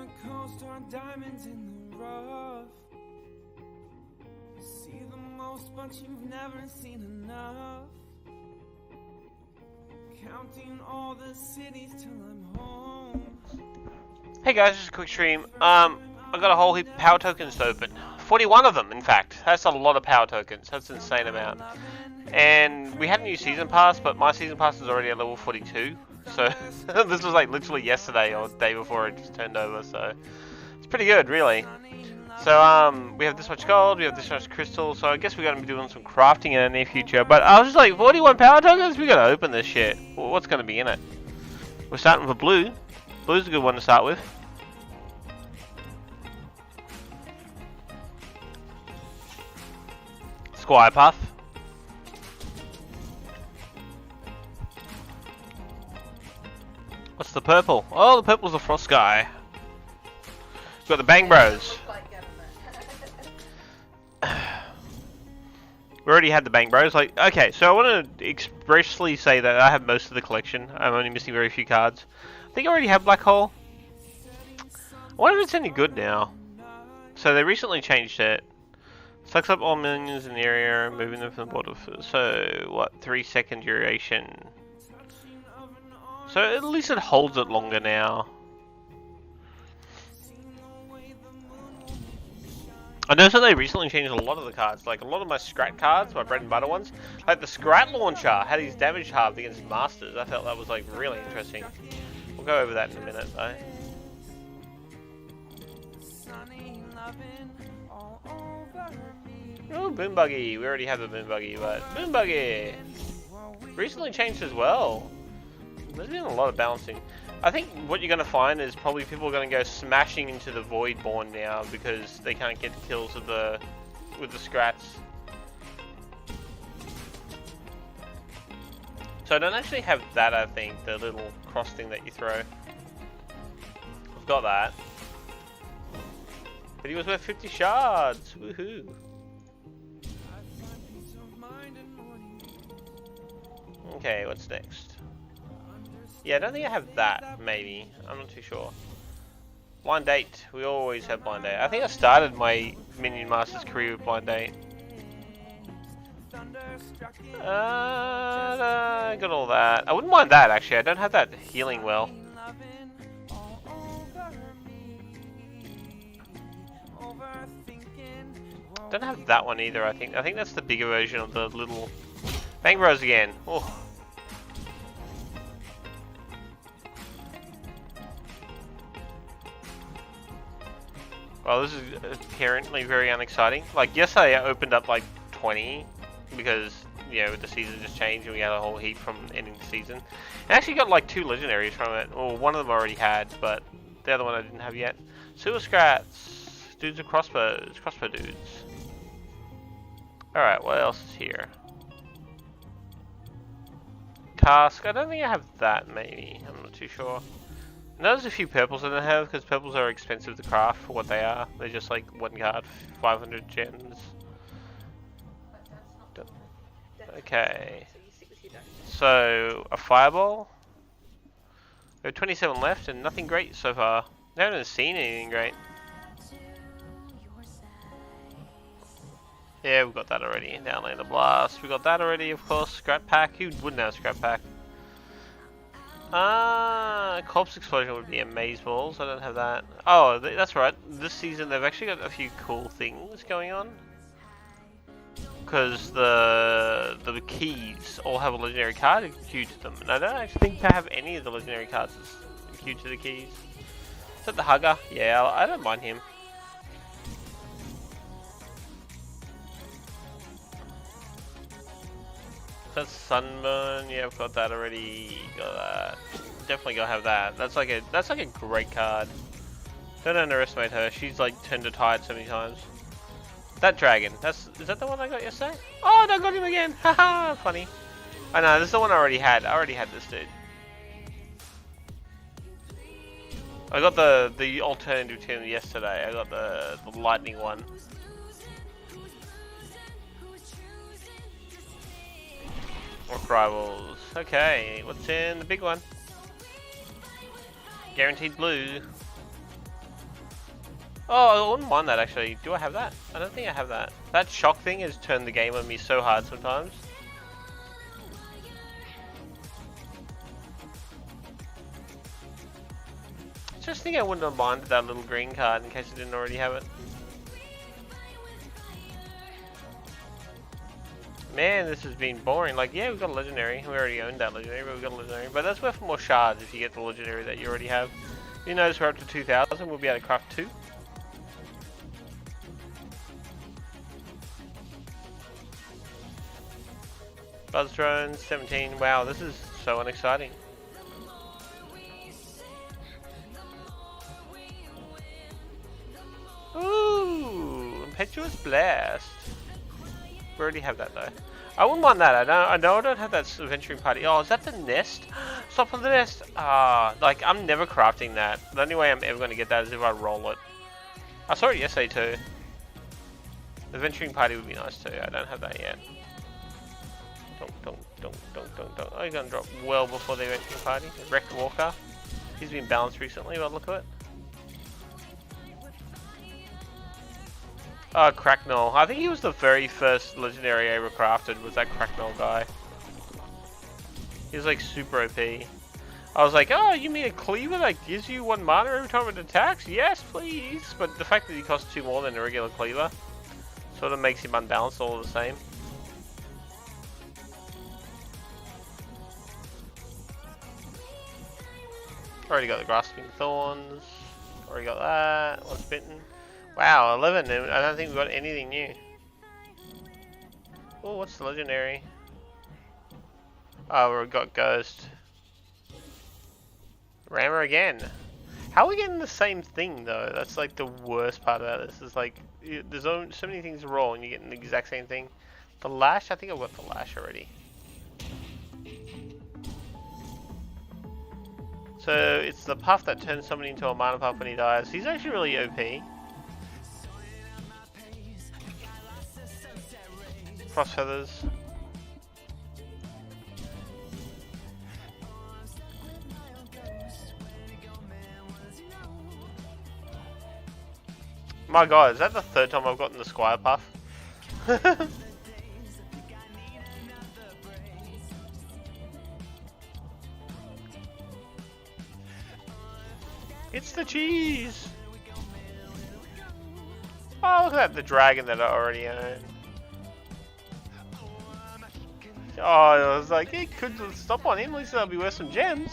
the coast are diamonds in the rough. You see the most, but you've never seen enough. Counting all the cities till I'm home. Hey guys, just a quick stream. I got a whole heap of power tokens to open. 41 of them, in fact. That's a lot of power tokens. That's an insane amount. And we had a new season pass, but my season pass is already at level 42. So this was like literally yesterday or the day before it just turned over. So it's pretty good, really. So we have this much gold, we have this much crystal. So I guess we're gonna be doing some crafting in the near future. But I was just like, 41 power tokens? We gotta open this shit. Well, what's gonna be in it? We're starting with blue. Blue's a good one to start with. Squire Puff. What's the purple? Oh, the purple's the Frost guy. We've got the Bang Bros. We already had the Bang Bros. Like, okay, so I want to expressly say that I have most of the collection. I'm only missing very few cards. I think I already have Black Hole. I wonder if it's any good now. So they recently changed it. Sucks up all minions in the area, moving them from the border. So, what, 3-second duration. So at least it holds it longer now. I noticed that they recently changed a lot of the cards. Like a lot of my Scrat cards, my bread and butter ones. Like the Scrat launcher had his damage halved against Masters. I felt that was like really interesting. We'll go over that in a minute though. Oh, Boom Buggy. We already have the Boom Buggy, but Boom Buggy recently changed as well. There's been a lot of balancing. I think what you're going to find is probably people are going to go smashing into the Voidborn now because they can't get the kills with the Scrats. So I don't actually have that, I think, the little cross thing that you throw. I've got that. But he was worth 50 shards. Woohoo. Okay, what's next? Yeah, I don't think I have that, maybe. I'm not too sure. Blind Date. We always have Blind Date. I think I started my Minion Masters career with Blind Date. I got all that. I wouldn't mind that, actually. I don't have that healing well. Don't have that one either, I think. I think that's the bigger version of the little... Bang Bros again. Oh. Well, this is apparently very unexciting. Like, yesterday I opened up like 20 because, you know, the season just changed and we had a whole heap from ending the season. I actually got like 2 legendaries from it. Well, one of them I already had, but the other one I didn't have yet. Sewer Scrats. Dudes with crossbows. Crossbow dudes. Alright, what else is here? Cask. I don't think I have that, maybe. I'm not too sure. I know there's a few purples I don't have, because purples are expensive to craft for what they are. They're just like one card, 500 gems. Okay. So, a fireball. We have 27 left and nothing great so far. I haven't seen anything great. Yeah, we've got that already. Downlander Blast. We got that already, of course. Scrap Pack. Who wouldn't have Scrap Pack? Corpse Explosion would be Amazeballs. I don't have that. Oh, that's right. This season they've actually got a few cool things going on. Because the keys all have a legendary card queued to them. And I don't actually think they have any of the legendary cards queued to the keys. Is that the Hugger? Yeah, I don't mind him. That's Sunburn. Yeah, I've got that already. Got that. Definitely gotta have that. That's like a great card. Don't underestimate her. She's like turned to tide so many times. That dragon. Is that the one I got yesterday? Oh, I got him again. Haha, funny. I know. This is the one I already had. I already had this dude. I got the alternative to him yesterday. I got the lightning one. Rock Rivals. Okay, what's in the big one? Guaranteed blue. Oh, I wouldn't mind that actually. Do I have that? I don't think I have that. That shock thing has turned the game on me so hard sometimes. Just think I wouldn't have minded that little green card in case I didn't already have it. Man, this has been boring. Like, yeah, we've got a legendary. We already owned that legendary, but we've got a legendary. But that's worth more shards if you get the legendary that you already have. You notice we're up to 2,000. We'll be able to craft 2. Buzz drones, 17. Wow, this is so unexciting. Ooh, impetuous blast. We already have that though. I wouldn't mind that. I know I don't have that adventuring party. Oh, is that the nest? Stop on the nest. Like I'm never crafting that. The only way I'm ever going to get that is if I roll it. I saw it yesterday too. The adventuring party would be nice too. I don't have that yet. Don't. Oh, you're going to drop well before the adventuring party. Wrecked Walker. He's been balanced recently, but look at it. Oh, Cracknell. I think he was the very first legendary I ever crafted, was that Cracknell guy. He was like super OP. I was like, oh, you mean a cleaver that gives you 1 mana every time it attacks? Yes, please. But the fact that he costs 2 more than a regular cleaver sort of makes him unbalanced all the same. Already got the Grasping Thorns. Already got that. One's bitten. Wow, 11. I don't think we've got anything new. Oh, what's the legendary? Oh, we've got Ghost. Rammer again. How are we getting the same thing though? That's like the worst part about this. Is like there's so many things to roll and you're getting the exact same thing. The Lash, I think I've got the Lash already. So it's the Puff that turns somebody into a mana puff when he dies. He's actually really OP. Frost Feathers. My god, is that the 3rd time I've gotten the Squire Puff? It's the cheese! Oh, look at that, the dragon that I already own. Oh, I was like, it could stop on him, at least that'll be worth some gems.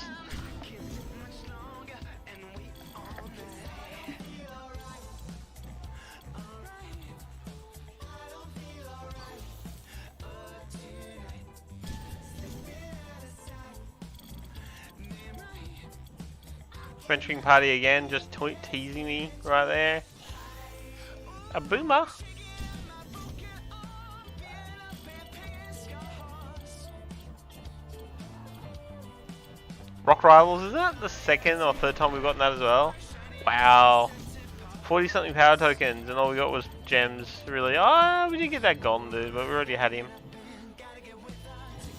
Venturing party again, just teasing me right there. A boomer. Rock Rivals, is that the 2nd or 3rd time we've gotten that as well? Wow. 40 something power tokens and all we got was gems, really. Oh, we did get that golden dude, but we already had him.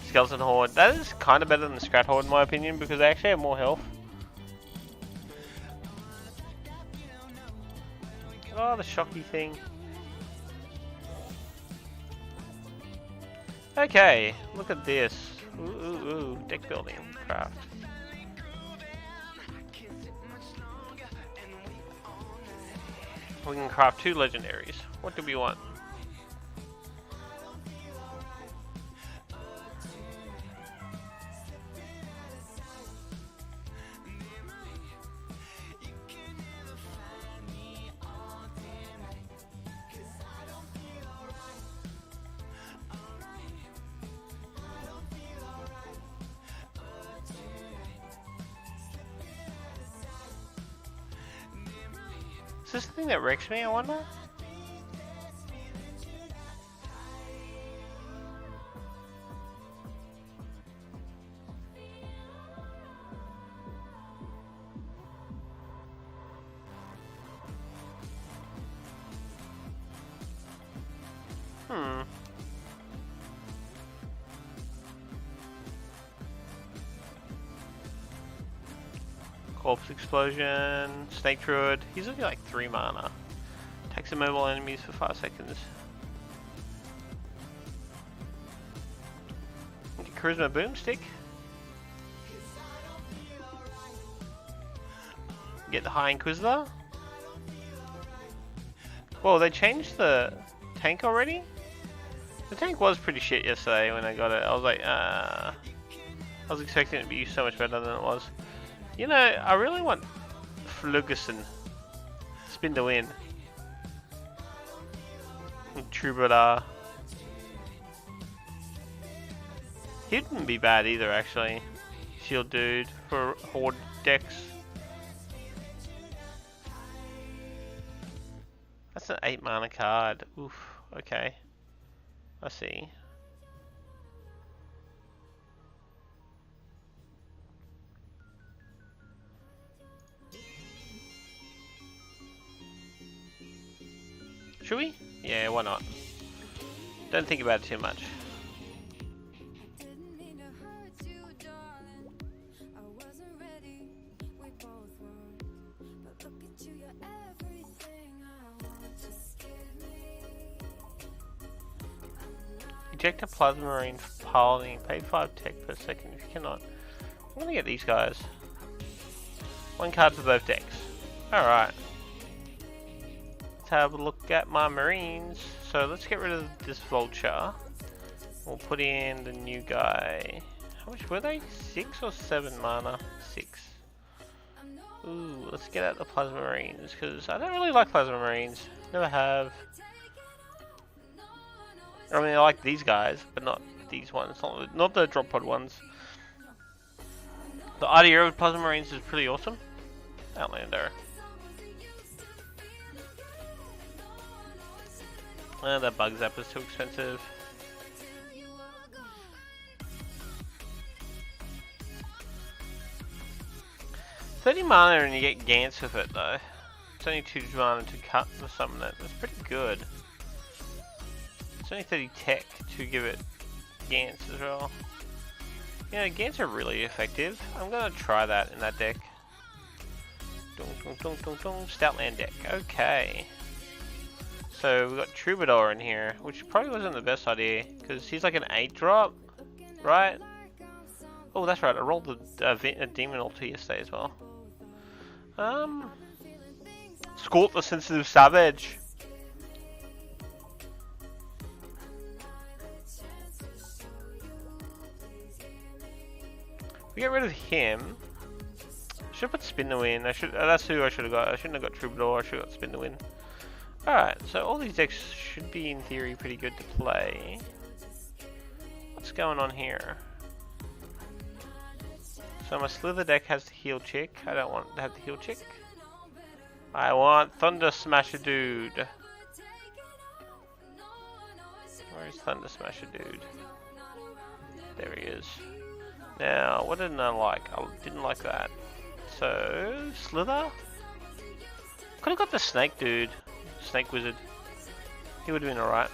Skeleton Horde. That is kind of better than the Scrat Horde in my opinion because they actually have more health. Oh, the shocky thing. Okay, look at this. Ooh, deck building craft. We can craft 2 legendaries. What do we want? Is this the thing that wrecks me, I wonder? Corpse Explosion, Snake Druid. He's only like 3 mana. Takes the mobile enemies for 5 seconds. Charisma boomstick. Get the High Inquisitor. Whoa, they changed the tank already? The tank was pretty shit yesterday when I got it. I was like, I was expecting it to be so much better than it was. You know, I really want Ferguson. Spin to win. And Troubadour. He wouldn't be bad either, actually. Shield dude for Horde decks. That's an 8 mana card. Oof, okay. I see. Should we? Yeah, why not? Don't think about it too much. Eject a Plasma Marine for piloting. Pay 5 tech per second if you cannot. I'm gonna get these guys. 1 card for both decks. Alright. Let's have a look at my Marines. So let's get rid of this Vulture. We'll put in the new guy. How much were they? 6 or 7 mana? 6. Ooh, let's get out the Plasma Marines because I don't really like Plasma Marines. Never have. I mean, I like these guys, but not these ones. Not the drop pod ones. The idea of Plasma Marines is pretty awesome. Outlander. That Bug Zap is too expensive. $30 mana and you get Gantz with it though. It's only 2 mana to cut to summon it. That's pretty good. It's only 30 tech to give it Gantz as well. Yeah, Gantz are really effective. I'm gonna try that in that deck. Stoutland deck. Okay. So we got Troubadour in here, which probably wasn't the best idea because he's like an 8 drop, right? Oh, that's right. I rolled a Demon Ulti yesterday as well. Scort the Sensitive Savage. We get rid of him. Should have put Spin to Win. That's who I should have got. I shouldn't have got Troubadour. I should have got Spin to Win. Alright, so all these decks should be in theory pretty good to play. What's going on here? So my Slither deck has the heal chick. I don't want to have the heal chick. I want Thunder Smasher Dude. Where's Thunder Smasher Dude? There he is. Now, what didn't I like? I didn't like that. So, Slither? Could have got the Snake Dude. Snake Wizard. He would have been alright.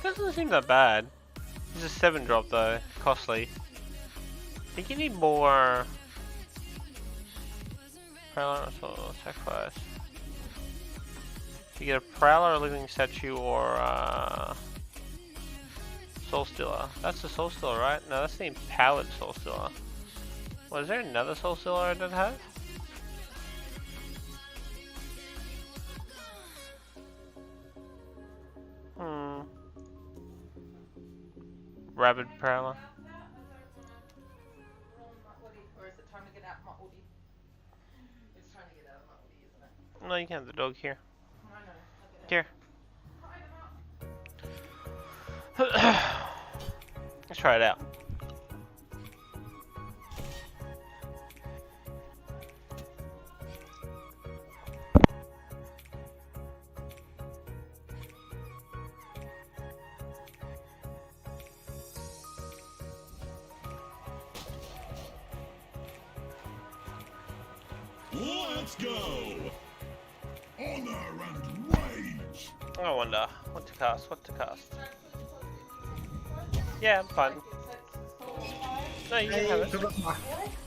Doesn't seem that bad. It's a 7 drop though, costly. I think you need more. Prowler or sacrifice. You get a Prowler, a Living Statue, or Soul Stealer. That's the Soul Stealer, right? No, that's the Empowered Soul Stealer. Well, is there another Soul Stealer I don't have? Rabid Prowler. Or is it time to get out my Audi? It's trying to get out of my Audi, isn't it? No, you can have the dog here. I know. Here. Let's try it out. Let's go. Honor and rage. I wonder what to cast. What to cast? Yeah, I'm fine. No, you can have it.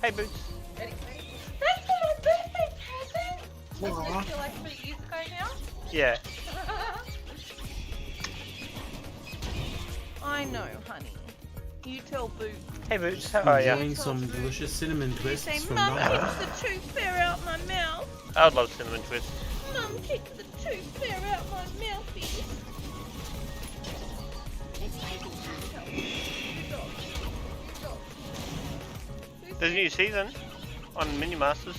Hey, Boots. Ready? Thanks for my birthday present! Wasn't it feel like 3 years ago now? Yeah. I know, honey. You tell Boo. Hey, Boots. How are you? Enjoying some delicious cinnamon You twists say, from Mum Nova. keeps the tooth fairy out my mouth. I would love cinnamon twists. Mum keeps the tooth fairy out my mouth. There's a new season on Minion Masters.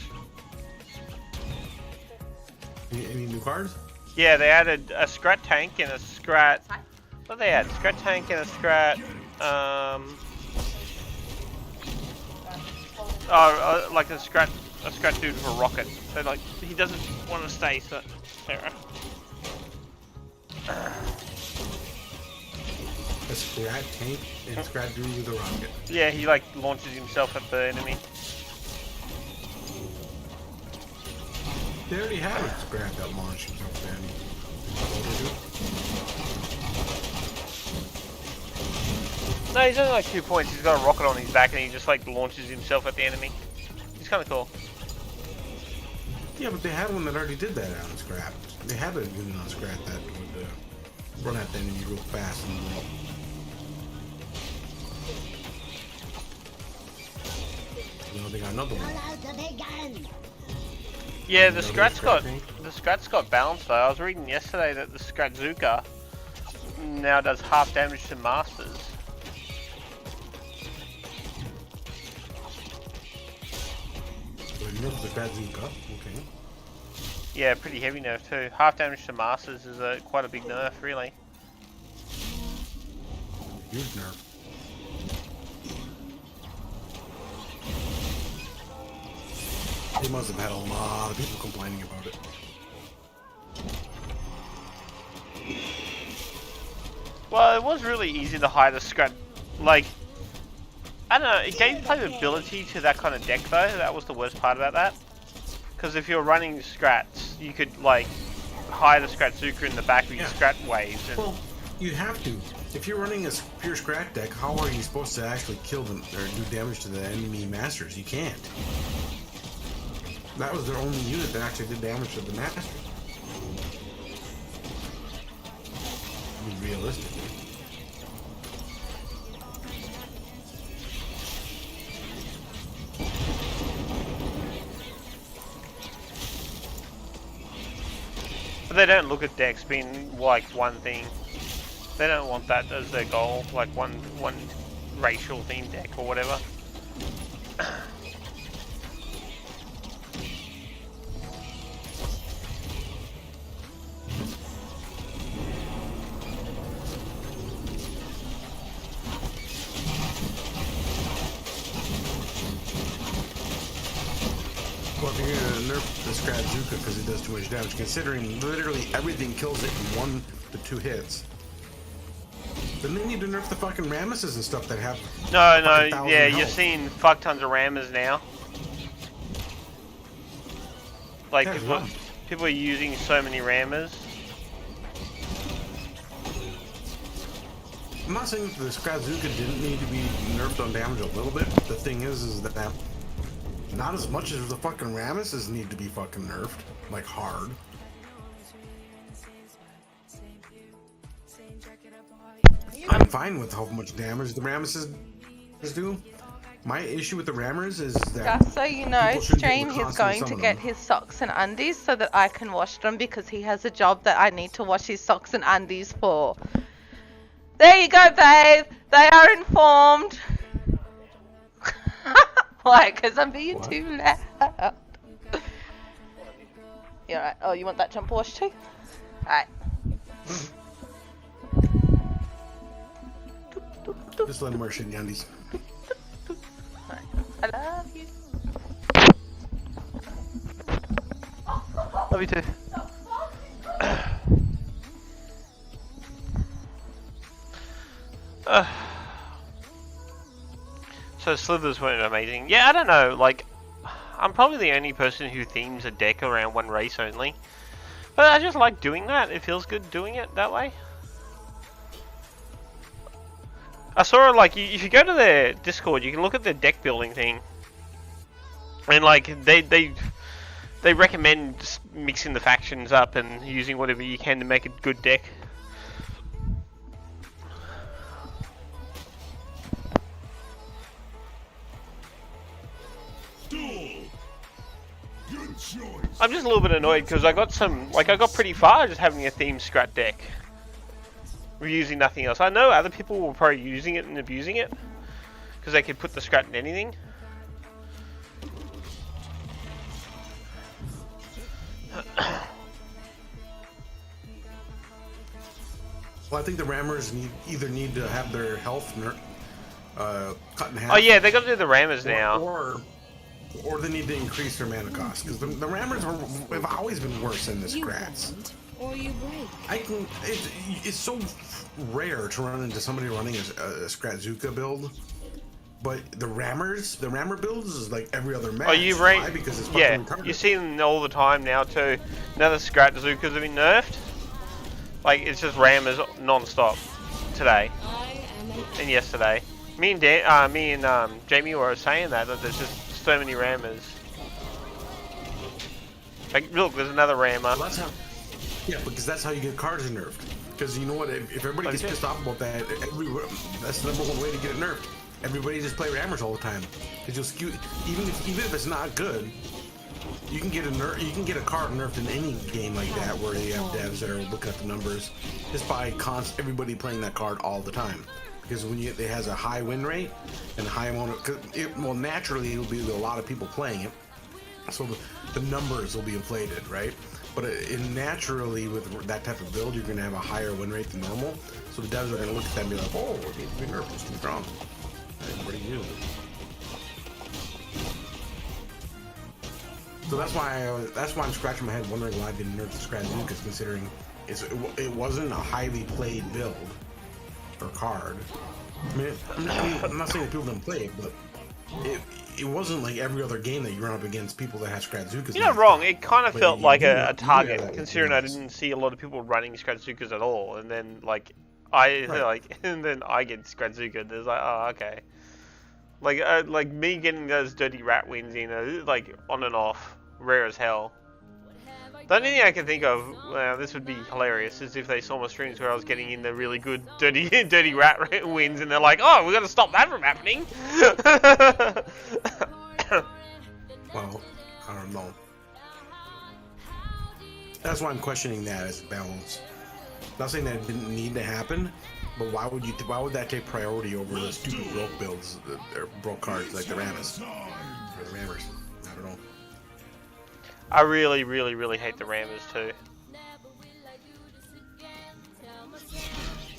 Any new cards? Yeah, they added a Scrat tank and a Scrat. What they add? Scrat tank and a Scrat. Like a Scrat dude with a rocket. So like he doesn't want to stay. So Sarah. A Scrat tank and Scrat dude with a rocket. Yeah, he like launches himself at the enemy. They already have a Scrat that launched himself then. No, he's only like 2 points. He's got a rocket on his back and he just like launches himself at the enemy. He's kind of cool. Yeah, but they had one that already did that on Scrap. They had a unit on Scrap that would run at the enemy real fast and blow up. You know, they got another one. Yeah, the Scrat's got balance though. I was reading yesterday that the Scratzuka now does half damage to masters. So you know the Scratzuka, okay. Yeah, pretty heavy nerf too. Half damage to masters is quite a big nerf, really. Huge nerf. They must have had a lot of people complaining about it. Well, it was really easy to hide a Scrat. Like, I don't know, it gave playability to that kind of deck though. That was the worst part about that. Because if you're running Scrats, you could like hide a Scratzuka in the back with your Scrat waves. And Well, you have to. If you're running a pure Scrat deck, how are you supposed to actually kill them or do damage to the enemy masters? You can't. That was their only unit that actually did damage to the masters. I mean, realistically. But they don't look at decks being like one thing. They don't want that as their goal, like one racial themed deck or whatever. Well, if you're gonna nerf the Scratzuka because it does too much damage, considering literally everything kills it in 1 to 2 hits, then they need to nerf the fucking Ramesses and stuff that have. No, fucking 1,000 yeah, you're health. seeing fuck tons of rammers now. Like Yeah, people, right. people are using so many rammers. I'm not saying that the Scratzuka didn't need to be nerfed on damage a little bit. The thing is that not as much as the fucking Ramesses need to be fucking nerfed, like hard. I'm fine with how much damage the Ramesses do. My issue with the Rammers is that Just so you know, people shouldn't be Stream, able to he's constantly going to summon get them. his socks and undies so that I can wash them because he has a job that I need to wash his socks and undies for. There you go, babe. They are informed. Why? Because I'm being What? too loud. You alright? Oh, you want that jumper wash too? Alright. Just let him wear shitty undies. I love you. Love you too. So slithers weren't amazing. Yeah, I don't know. Like, I'm probably the only person who themes a deck around one race only. But I just like doing that. It feels good doing it that way. I saw like if you go to their Discord, you can look at their deck building thing, and like they recommend just mixing the factions up and using whatever you can to make a good deck. Good choice. I'm just a little bit annoyed because I got pretty far just having a themed Scrat deck. We're using nothing else. I know other people were probably using it and abusing it because they could put the Scrat in anything. Well, I think the rammers either need to have their health cut in half. Oh yeah, they got to do the rammers now. Or they need to increase their mana cost because the rammers have always been worse than the Scrats. Or you break. It's so rare to run into somebody running a Scratzuka build, but the rammer builds is like every other match. Oh, you Why? rank? Because it's fucking Yeah, retarded. you see them all the time now too. Now the Scratzukas have been nerfed. Like it's just rammers non-stop today and yesterday. Me and Jamie were saying that there's just so many rammers. Like look, there's another rammer. Well, yeah, because that's how you get cards nerfed. Because you know what? If everybody gets pissed off about that, that's the number one way to get it nerfed. Everybody just play rammers all the time. Because you'll skew, even if it's not good, you can get a card nerfed in any game like that where you have devs that are looking at the numbers just by everybody playing that card all the time. Because when it has a high win rate and a high amount of, naturally it'll be a lot of people playing it, so the numbers will be inflated, right? But naturally, with that type of build, you're going to have a higher win rate than normal. So the devs are going to look at that and be like, "Oh, it needs to be nerfed. It's too strong." What do you do? So that's why I'm scratching my head, wondering why I didn't nerf the Scratzukas, considering it wasn't a highly played build or card. I mean, I'm not saying that people didn't play it, but it wasn't like every other game that you run up against people that had Scratzukas. You're not wrong. It kind of felt like a target, considering I didn't see a lot of people running Scratzukas at all, and then and then I get Scratzuka. There's like, oh, okay. Like me getting those dirty rat wins, like on and off, rare as hell. The only thing I can think of, this would be hilarious, is if they saw my streams where I was getting in the really good dirty rat wins, and they're like, "Oh, we got to stop that from happening." Well, I don't know. That's why I'm questioning that as a balance. Not saying that it didn't need to happen, but why would that take priority over the stupid broke builds, or broke cards like the Rammers? Or the Rammers. I don't know. I really, really, really hate the rammers too.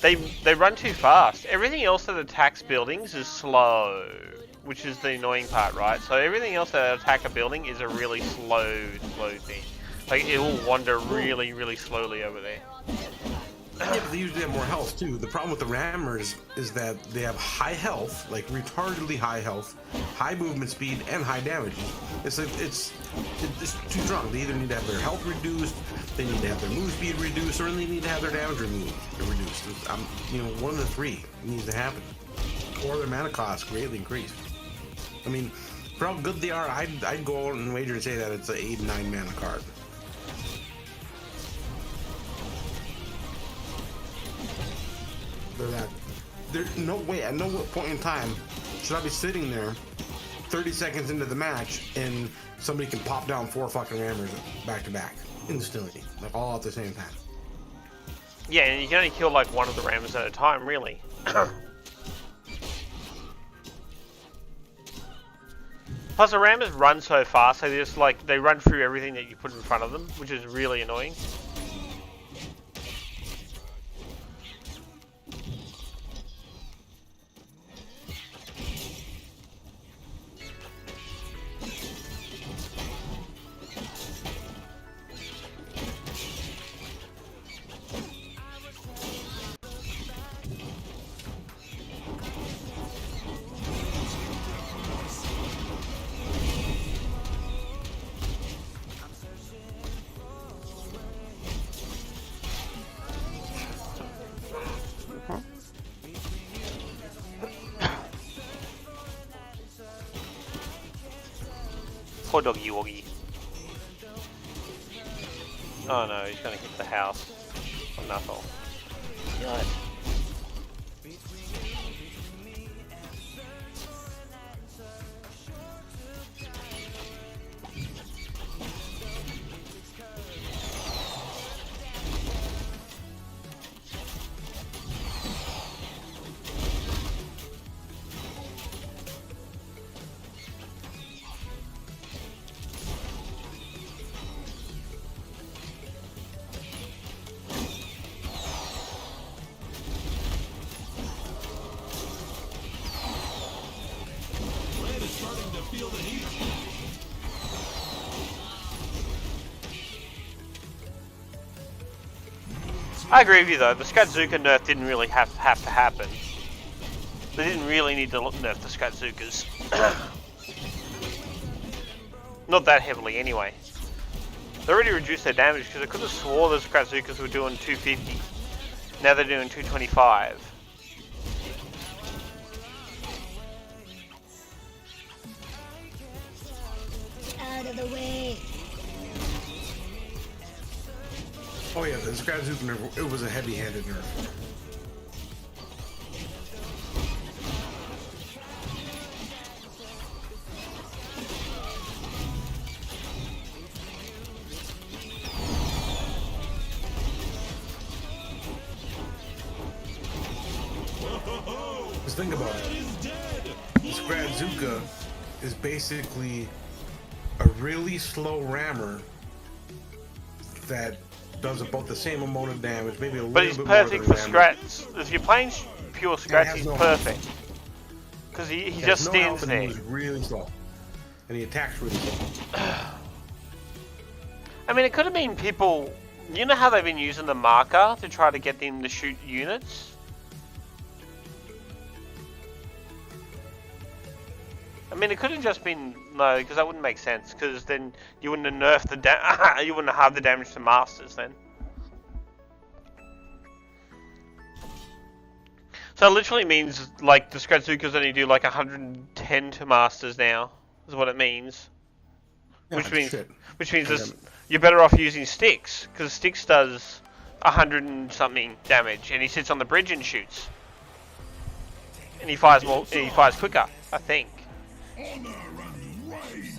They run too fast. Everything else that attacks buildings is slow, which is the annoying part, right? So everything else that attack a building is a really slow thing. Like it will wander really, really slowly over there. Yeah, but they usually have more health too. The problem with the rammers is that they have high health, like retardedly high health, high movement speed, and high damage. It's too strong. They either need to have their health reduced, they need to have their move speed reduced, or they need to have their damage reduced. One of the three needs to happen, or their mana cost greatly increased. I mean, for how good they are, I'd go out and wager and say that it's an 8-9 mana card. There's no way, at no point in time should I be sitting there 30 seconds into the match and somebody can pop down 4 fucking rammers back to back instantly, like all at the same time. Yeah, and you can only kill like one of the rammers at a time, really. Plus the rammers run so fast, so they run through everything that you put in front of them, which is really annoying. Poor doggy woggy. Oh no, he's gonna hit the house. Or nothing. Nice. I agree with you though, the Scratzuka nerf didn't really have to happen. They didn't really need to nerf the Scratzukas. Not that heavily anyway. They already reduced their damage because I could have swore the Scratzukas were doing 250. Now they're doing 225. Out of the way. Oh yeah, the Scratzuka nerf, it was a heavy-handed nerf. Just think about it. The Scratzuka is basically a really slow rammer that does about the same amount of damage, maybe a little But bit he's more perfect than for rammer. Scratch. If you're playing pure Scratch, he's perfect. Because he just no stands health and there. He's really slow. And he attacks really slow. I mean, it could have been people... You know how they've been using the marker to try to get them to shoot units? I mean, it could have just been... No, because that wouldn't make sense. Because then you wouldn't have nerfed the you wouldn't have halved the damage to Masters then. So it literally means, like, the Scratzukas only do like 110 to Masters now. Is what it means. Yeah, Which means this, you're better off using Sticks. Because Sticks does 100 and something damage. And he sits on the bridge and shoots. And he fires more. He fires quicker, I think. Honor and rage.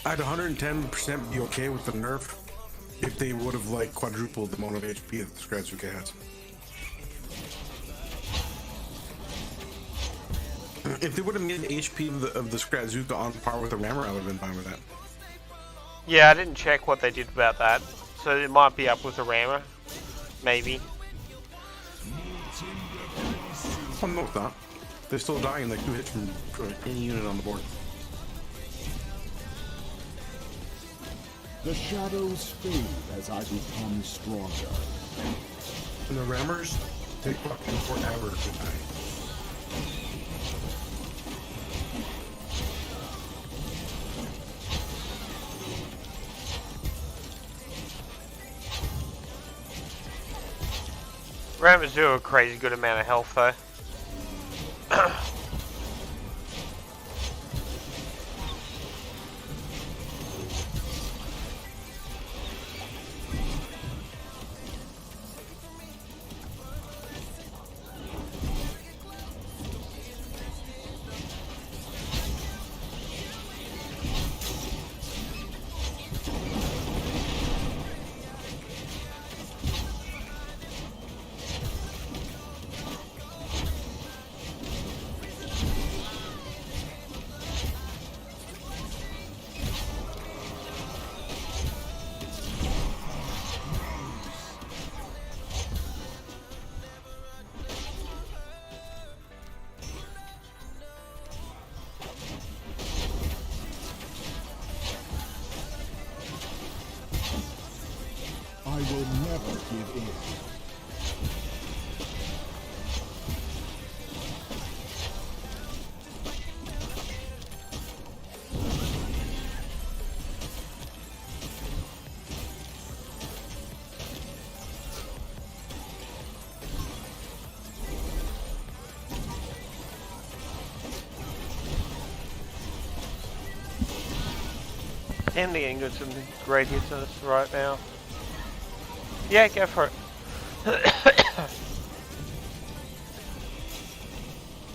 I'd 110% be okay with the nerf if they would have like quadrupled the amount of HP that the Scratzuka has. If they would have made the HP of the Scratzuka on par with the rammer, I would have been fine with that. Yeah, I didn't check what they did about that. So it might be up with the rammer. Maybe. Oh, no, it's not. They're still dying like 2 hits from any unit on the board. The shadows fade as I become stronger. And the rammers take fucking forever to die. Rammers do a crazy good amount of health though. I will never give in. Damn, they're getting some great hits on us right now. Yeah, go for it.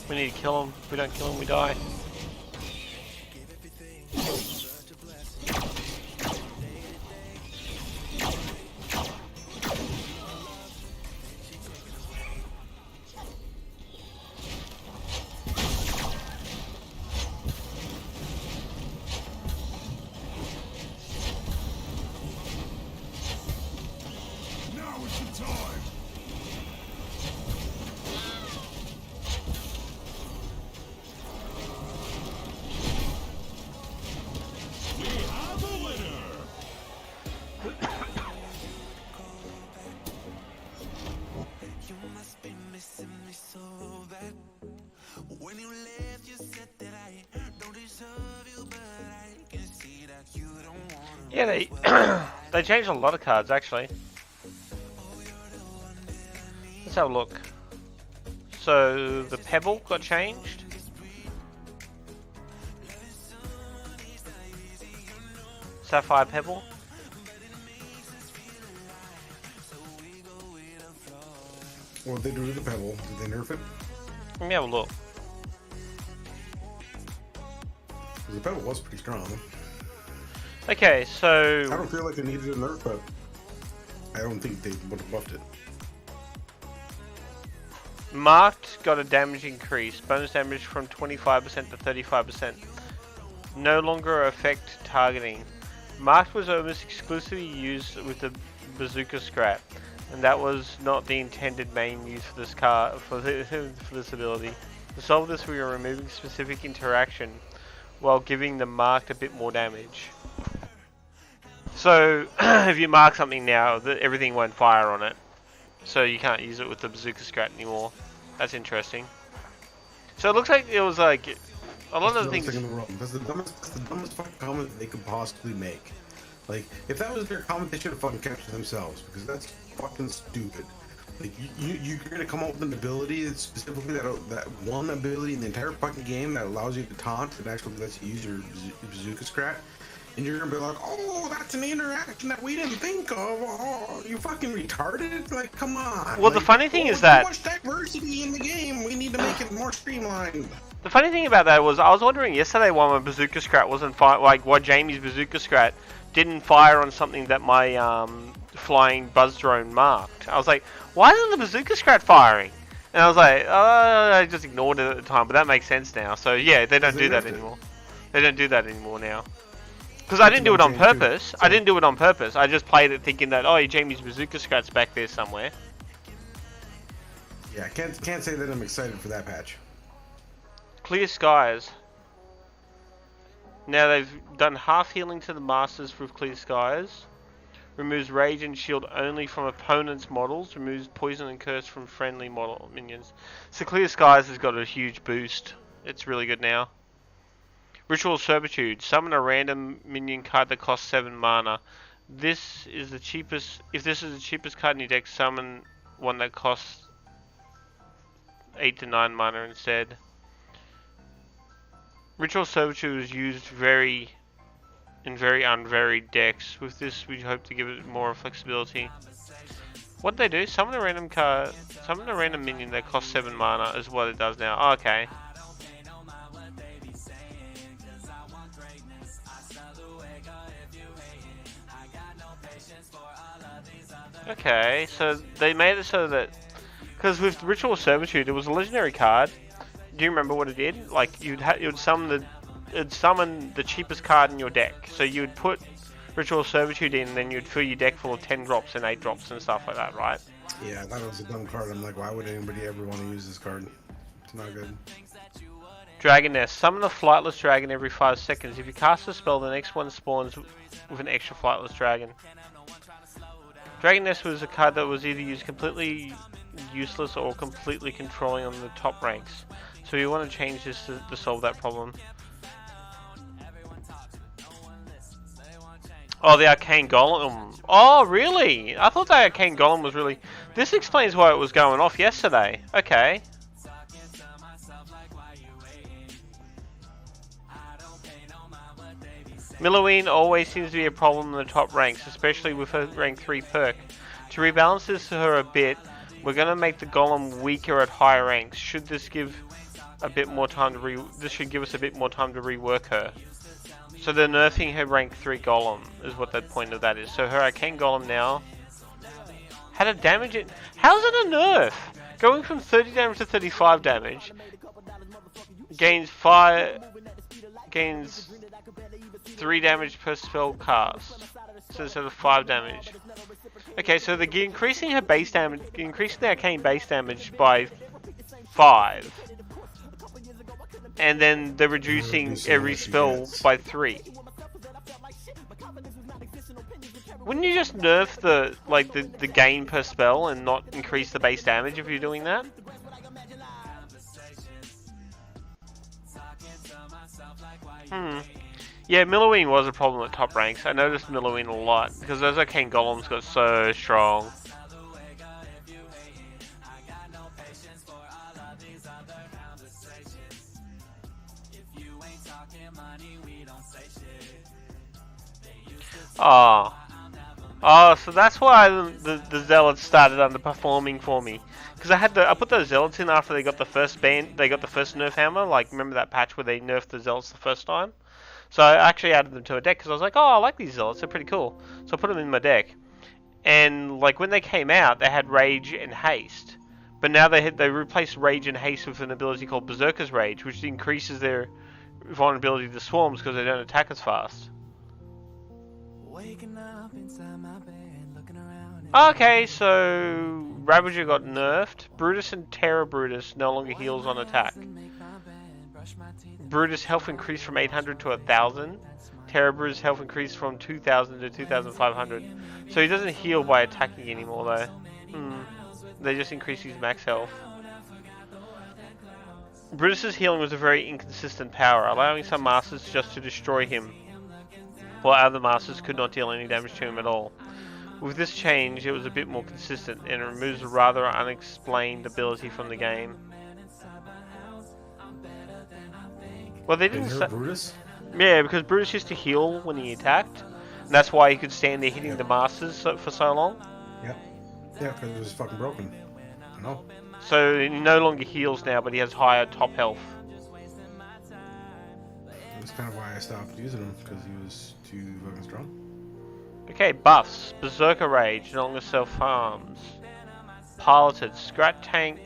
We need to kill him. If we don't kill him, we die. Yeah, they they changed a lot of cards actually. Let's have a look. So the Pebble got changed. Sapphire Pebble. What did they do to the Pebble? Did they nerf it? Let me have a look. 'Cause the Pebble was pretty strong. Okay, so I don't feel like they needed a nerf, but I don't think they would have buffed it. Marked got a damage increase. Bonus damage from 25% to 35%. No longer affect targeting. Marked was almost exclusively used with the bazooka scrap, and that was not the intended main use for this card for this ability. To solve this, we are removing specific interaction while giving the marked a bit more damage. So if you mark something now, everything won't fire on it. So you can't use it with the bazooka scrap anymore. That's interesting. So it looks like it was like a lot of the things. That's the dumbest fucking comment they could possibly make. Like, if that was their comment, they should have fucking kept it themselves, because that's fucking stupid. Like, you're gonna come up with an ability that's specifically that one ability in the entire fucking game that allows you to taunt and actually lets you use your bazooka scrap. And you're gonna be like, oh, that's an interaction that we didn't think of. Oh, you fucking retarded? Like, come on. Well, the funny thing is that too much diversity in the game. We need to make it more streamlined. The funny thing about that was I was wondering yesterday why my bazooka scrap wasn't like why Jamie's bazooka scrap didn't fire on something that my flying buzz drone marked. I was like, why isn't the bazooka scrap firing? And I was like, oh, I just ignored it at the time, but that makes sense now. So yeah, they don't do that anymore. They don't do that anymore now. Because I didn't do it on purpose. I didn't do it on purpose. I just played it thinking that, oh, Jamie's bazooka scrat's back there somewhere. Yeah, can't say that I'm excited for that patch. Clear Skies. Now they've done half healing to the Masters with Clear Skies. Removes Rage and Shield only from opponents' models. Removes Poison and Curse from friendly model minions. So Clear Skies has got a huge boost. It's really good now. Ritual Servitude. Summon a random minion card that costs 7 mana. This is the cheapest. If this is the cheapest card in your deck, summon one that costs 8 to 9 mana instead. Ritual Servitude is used in very unvaried decks. With this, we hope to give it more flexibility. What they do? Summon a random card. Summon a random minion that costs 7 mana is what it does now. Oh, okay. Okay, so they made it so that, because with Ritual Servitude, it was a legendary card. Do you remember what it did? Like it would summon the cheapest card in your deck. So you would put Ritual Servitude in, and then you'd fill your deck full of 10 drops and 8 drops and stuff like that, right? Yeah, I thought it was a dumb card. I'm like, why would anybody ever want to use this card? It's not good. Dragon Nest. Summon a flightless dragon every 5 seconds. If you cast a spell, the next one spawns with an extra flightless dragon. Dragon Nest was a card that was either used completely useless or completely controlling on the top ranks. So you want to change this to solve that problem. Oh, the Arcane Golem. Oh, really? I thought the Arcane Golem was really... This explains why it was going off yesterday. Okay. Milloween always seems to be a problem in the top ranks, especially with her rank 3 perk. To rebalance this to her a bit, we're going to make the golem weaker at higher ranks. Should this give a bit more time to this should give us a bit more time to rework her. So they're nerfing her rank 3 golem is what the point of that is. So her arcane golem now had a damage it. How's it a nerf? Going from 30 damage to 35 damage gains 3 damage per spell cast. So instead of 5 damage. Okay, so they're increasing her base damage, increasing the arcane base damage by 5. And then they're reducing every spell by 3. Wouldn't you just nerf the gain per spell and not increase the base damage if you're doing that? Yeah, Milloween was a problem at top ranks. I noticed Milloween a lot because those arcane golems got so strong. Oh, so that's why the zealots started underperforming for me. Because I put those zealots in after they got the first nerf hammer. Like, remember that patch where they nerfed the zealots the first time? So I actually added them to a deck because I was like, oh, I like these zealots, they're pretty cool. So I put them in my deck. And like when they came out, they had rage and haste. But now they replaced rage and haste with an ability called Berserker's Rage, which increases their vulnerability to swarms because they don't attack as fast. Okay, so Ravager got nerfed. Brutus and Terror Brutus no longer heals on attack. Brutus health increased from 800 to 1000. Terror Brutus health increased from 2000 to 2500. So he doesn't heal by attacking anymore though. They just increase his max health. Brutus's healing was a very inconsistent power, allowing some masters just to destroy him, while other masters could not deal any damage to him at all. With this change, it was a bit more consistent, and it removes a rather unexplained ability from the game. Well, they didn't say Brutus? Yeah, because Brutus used to heal when he attacked, and that's why he could stand there hitting the masters for so long. Yeah, because it was fucking broken. I know. So he no longer heals now, but he has higher top health. That's kind of why I stopped using him, because he was too fucking strong. Okay, buffs. Berserker Rage, no longer self-harms. Piloted. Scrat Tank.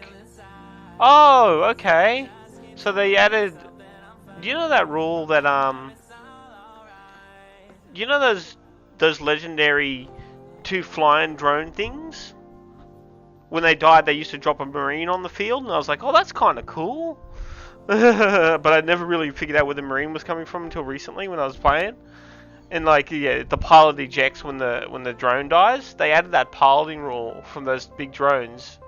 Oh, okay. So they added... Do you know that rule that, you know those legendary 2 flying drone things? When they died, they used to drop a marine on the field, and I was like, oh, that's kind of cool. But I never really figured out where the marine was coming from until recently when I was playing. And like, yeah, the pilot ejects when the drone dies. They added that piloting rule from those big drones.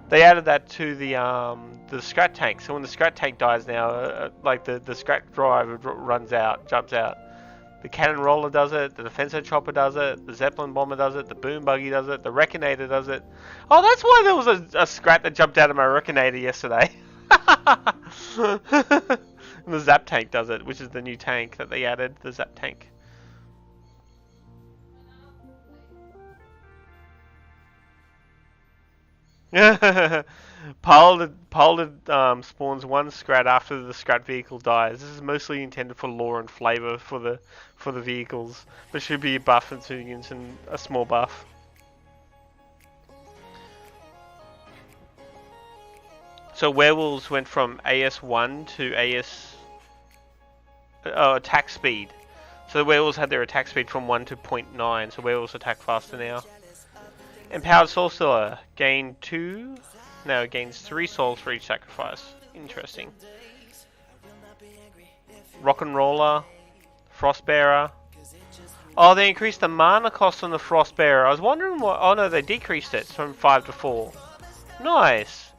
They added that to the Scrat Tank. So when the Scrat Tank dies now, like the Scrat driver runs out, jumps out. The Cannon Roller does it, the Defensor Chopper does it, the Zeppelin Bomber does it, the Boom Buggy does it, the Reckonator does it. Oh, that's why there was a Scrat that jumped out of my Reckonator yesterday. And the Zap Tank does it, which is the new tank that they added, the Zap Tank. Piloted spawns 1 Scrat after the Scrat vehicle dies. This is mostly intended for lore and flavor for the vehicles, but should be a buff and Tunians and a small buff. So werewolves went from AS1 to attack speed. So the werewolves had their attack speed from 1 to 0.9, so werewolves attack faster now. Empowered Sorcerer gains 3 souls for each sacrifice. Interesting. Rock and Roller, Frostbearer. Oh, they increased the mana cost on the Frostbearer. I was wondering what. Oh no, they decreased it from 5 to 4. Nice.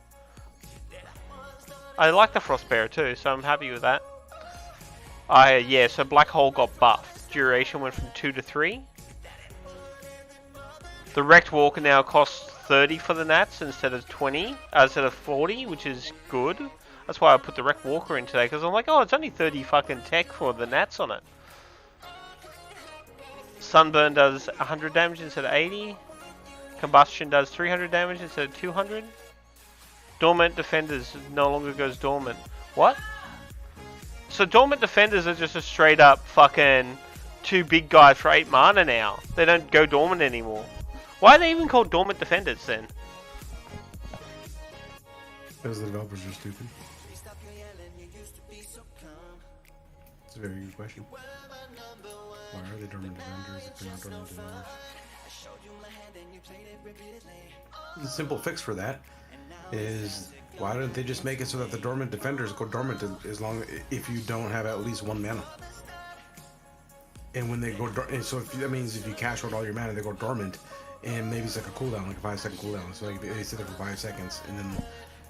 I like the Frostbearer too, so I'm happy with that. Yeah, so Black Hole got buffed. Duration went from 2 to 3. The Wrecked Walker now costs 30 for the Nats instead of 40, which is good. That's why I put the Wrecked Walker in today, because I'm like, oh, it's only 30 fucking tech for the Nats on it. Sunburn does 100 damage instead of 80. Combustion does 300 damage instead of 200. Dormant Defenders no longer goes dormant. What? So Dormant Defenders are just a straight up fucking 2 big guys for 8 mana now. They don't go dormant anymore. Why are they even called Dormant Defenders then? Because the developers are stupid. It's a very good question. Why are they dormant defenders if they're not dormant defenders? The simple fix for that is why don't they just make it so that the dormant defenders go dormant as long if you don't have at least 1 mana? And when they go dormant, so if that means if you cash out all your mana, they go dormant, and maybe it's like a cooldown, like a 5-second cooldown. So like they sit there for 5 seconds, and then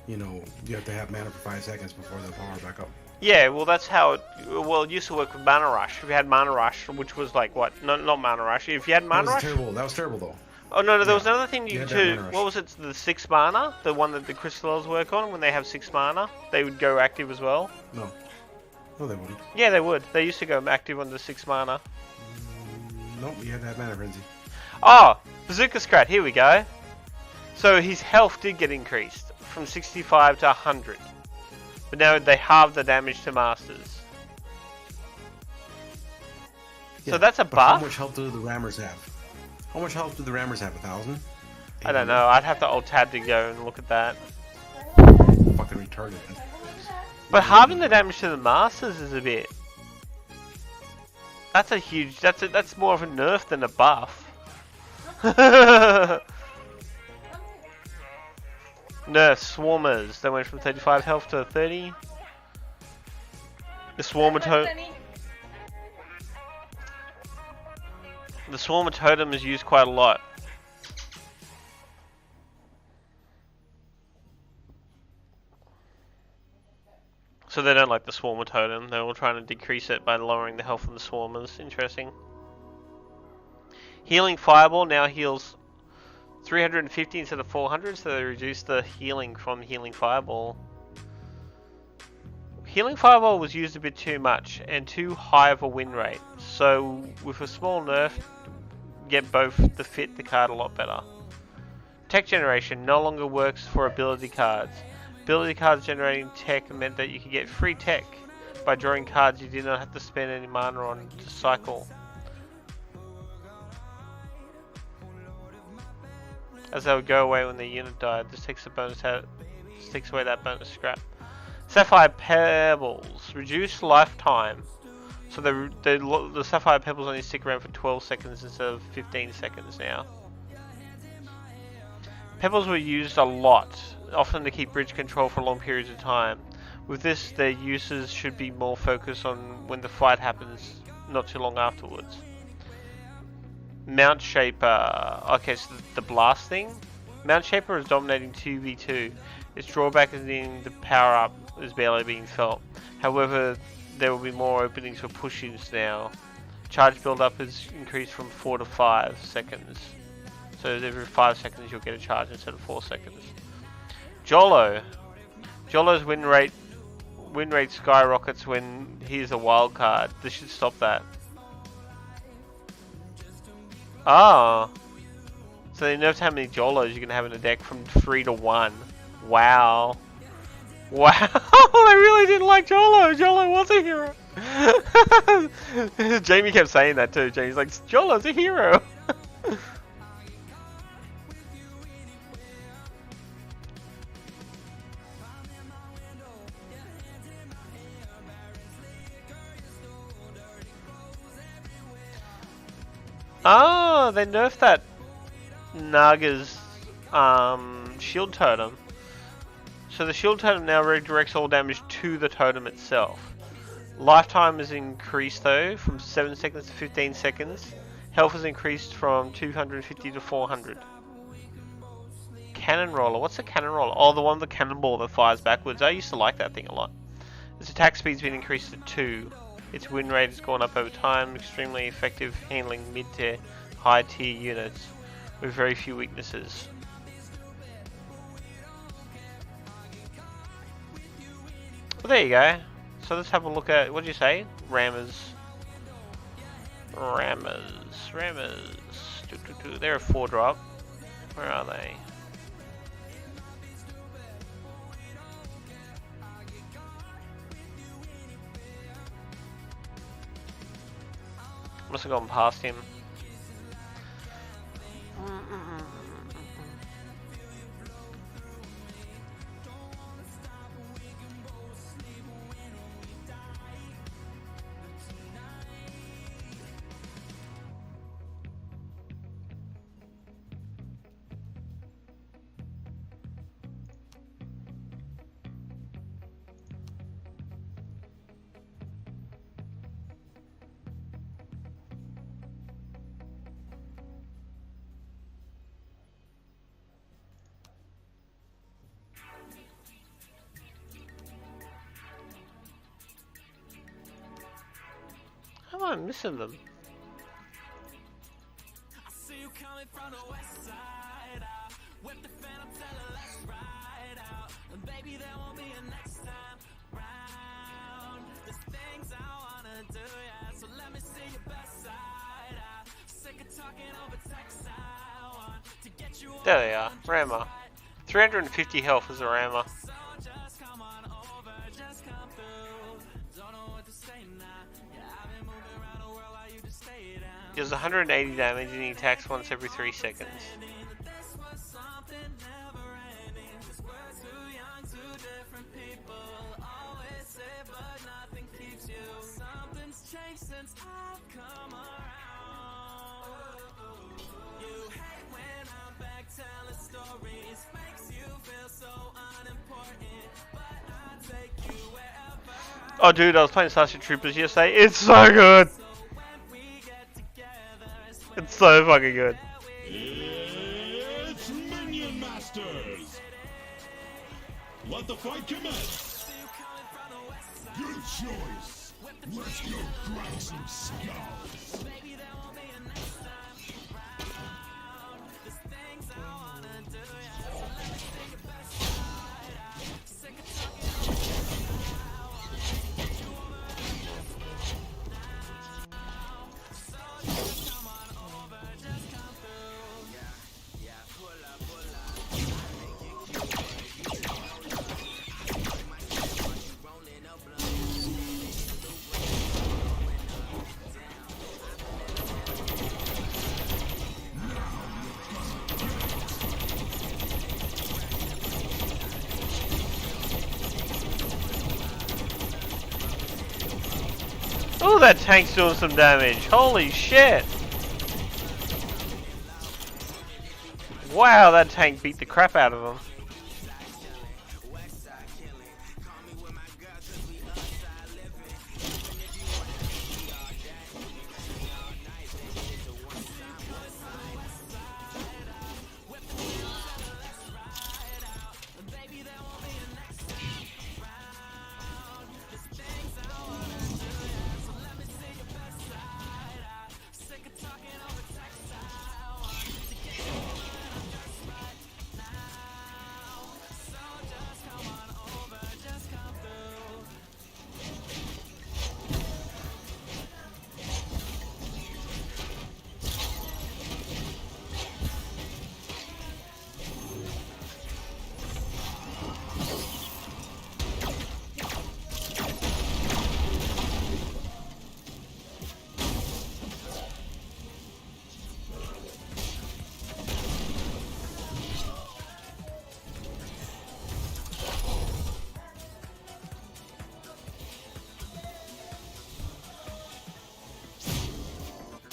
you know you have to have mana for 5 seconds before they power back up. Yeah, well that's how it, well, it used to work with Mana Rush. If you had Mana Rush, which was like what? No, not Mana Rush. If you had Mana Rush, That was terrible though. Oh no, there was another thing you had too. Mana Rush. What was it? The 6 mana, the one that the Crystals work on. When they have 6 mana, they would go active as well. No, they wouldn't. Yeah, they would. They used to go active on the 6 mana. Nope, you had to have Mana Frenzy. Oh, Bazooka Scrat. Here we go. So his health did get increased from 65 to 100, but now they halve the damage to Masters. Yeah, So that's a but buff. How much health do the Rammers have? How much health do the Rammers have? 1,000? I don't know. I'd have to alt tab to go and look at that. Fucking retarded. But halving the damage to the Masters is a bit. That's a huge. That's more of a nerf than a buff. Nerf Swarmers. They went from 35 health to 30. The Swarmer Totem is used quite a lot. So they don't like the Swarmer Totem. They're all trying to decrease it by lowering the health of the Swarmers. Interesting. Healing Fireball now heals 350 instead of 400, so they reduced the healing from Healing Fireball. Healing Fireball was used a bit too much and too high of a win rate. So with a small nerf, get both to fit the card a lot better. Tech generation no longer works for ability cards. Ability cards generating tech meant that you could get free tech by drawing cards you did not have to spend any mana on to cycle. As they would go away when the unit died. This takes the bonus out. This takes away that bonus scrap. Sapphire Pebbles reduce lifetime. So the Sapphire Pebbles only stick around for 12 seconds instead of 15 seconds now. Pebbles were used a lot, often to keep bridge control for long periods of time. With this, their uses should be more focused on when the fight happens, not too long afterwards. Mount Shaper. Okay, so the blast thing. Mount Shaper is dominating 2v2. Its drawback is in the power up is barely being felt. However, there will be more openings for push-ins now. Charge build up is increased from 4 to 5 seconds. So every 5 seconds you'll get a charge instead of 4 seconds. Jolo. Jolo's win rate skyrockets when he is a wild card. This should stop that. Ah. So they nerfed how many Jolos you can have in a deck from 3 to 1. Wow. Wow. I really didn't like Jolo. Jolo was a hero. Jamie kept saying that too. Jamie's like, Jolo's a hero. Oh, they nerfed that Naga's shield totem. So the shield totem now redirects all damage to the totem itself. Lifetime is increased though from 7 seconds to 15 seconds. Health is increased from 250 to 400. Cannon Roller. What's a Cannon Roller? Oh, the one with the cannonball that fires backwards. I used to like that thing a lot. Its attack speed's been increased to 2. Its win rate has gone up over time. Extremely effective handling mid to high tier units with very few weaknesses. Well, there you go. So let's have a look at, what did you say? Rammers. Rammers. They're a 4-drop. Where are they? Must have gone past him. How am I missing them? I see you coming from the west side. Whip the phantom, tell her let's ride out. And baby, there won't be a next time round. There's things I wanna do, yeah. So let me see your best side. Sick of talking over text. I want to get you. There they are. Rammer. 350 health as a rammer. So just come on over, just come through. Don't know what to say now. Yeah, I've been moving around the world while you just stay down. He does 180 damage and he attacks once every 3 seconds. This was something never ending. 'Cause we're too young, two different people. Always say, but nothing keeps you. Something's changed since I've come around. You hate when I'm back telling stories. Makes you feel so unimportant. But I take you wherever. Oh dude, I was playing Starship Troopers yesterday. It's so good! When we get together, It's so fucking good. It's Minion Masters. Let the fight commence. Good choice. Let's go crack some skulls. Oh, that tank's doing some damage. Holy shit! Wow, that tank beat the crap out of him.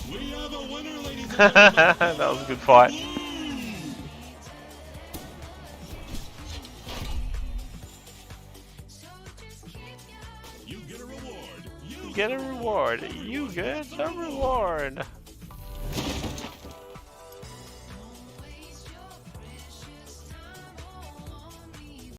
We have a winner, ladies and That was a good fight. You get a reward. You get a reward. You get a reward.